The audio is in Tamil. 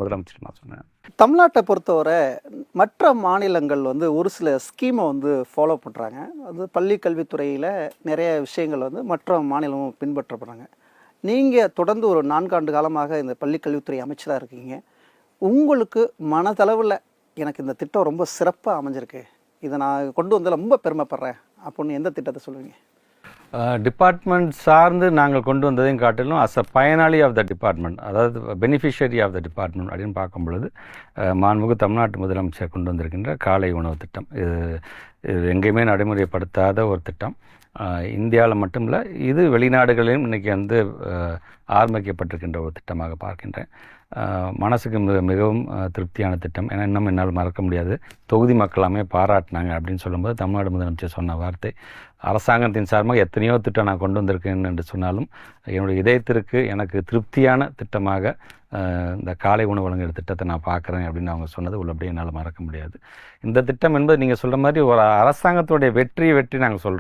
முதலமைச்சர் நான் சொன்னேன். தமிழ்நாட்டை பொறுத்தவரை மற்ற மாநிலங்கள் வந்து ஒரு சில ஸ்கீமை வந்து ஃபாலோ பண்ணுறாங்க. அது பள்ளி கல்வித்துறையில் நிறைய விஷயங்கள் வந்து மற்ற மாநிலமும் பின்பற்றப்படுறாங்க. நீங்கள் தொடர்ந்து ஒரு 4 ஆண்டு காலமாக இந்த பள்ளி கல்வித்துறை அமைச்சராக இருக்கீங்க. உங்களுக்கு மனதளவில் எனக்கு இந்த திட்டம் ரொம்ப சிறப்பாக அமைஞ்சிருக்கு, இதை நான் கொண்டு வந்து ரொம்ப பெருமைப்படுறேன் அப்படின்னு எந்த திட்டத்தை சொல்லுவீங்க? டிபார்ட்மெண்ட் சார்ந்து நாங்கள் கொண்டு வந்ததையும் காட்டிலும் அஸ் அ பயனாளி ஆஃப் த டிபார்ட்மெண்ட், அதாவது பெனிஃபிஷியரி ஆஃப் த டிபார்ட்மெண்ட் அப்படின்னு பார்க்கும் பொழுது மாண்புமிகு தமிழ்நாட்டு முதலமைச்சர் கொண்டு வந்திருக்கின்ற காலை உணவு திட்டம், இது எங்கேயுமே நடைமுறைப்படுத்தாத ஒரு திட்டம். இந்தியாவில் மட்டும் இல்லை, இது வெளிநாடுகளிலும் இன்றைக்கி வந்து ஆரம்பிக்கப்பட்டிருக்கின்ற ஒரு திட்டமாக பார்க்கின்றேன். மனசுக்கு மிகவும் திருப்தியான திட்டம். ஏன்னா இன்னும் என்னால் மறக்க முடியாது, தொகுதி மக்களாமே பாராட்டினாங்க அப்படின்னு சொல்லும்போது தமிழ்நாடு முதலமைச்சர் சொன்ன வார்த்தை, அரசாங்கத்தின் சார்பாக எத்தனையோ திட்டம் நான் கொண்டு வந்திருக்கேன் என்று சொன்னாலும் என்னுடைய இதயத்திற்கு எனக்கு திருப்தியான திட்டமாக இந்த காலை உணவு வழங்குகிற திட்டத்தை நான் பார்க்குறேன் அப்படின்னு அவங்க சொன்னது உள்ளபடியே என்னால் மறக்க முடியாது. இந்த திட்டம் என்பது நீங்கள் சொல்கிற மாதிரி ஒரு அரசாங்கத்துடைய வெற்றி நாங்கள் சொல்கிறோம்.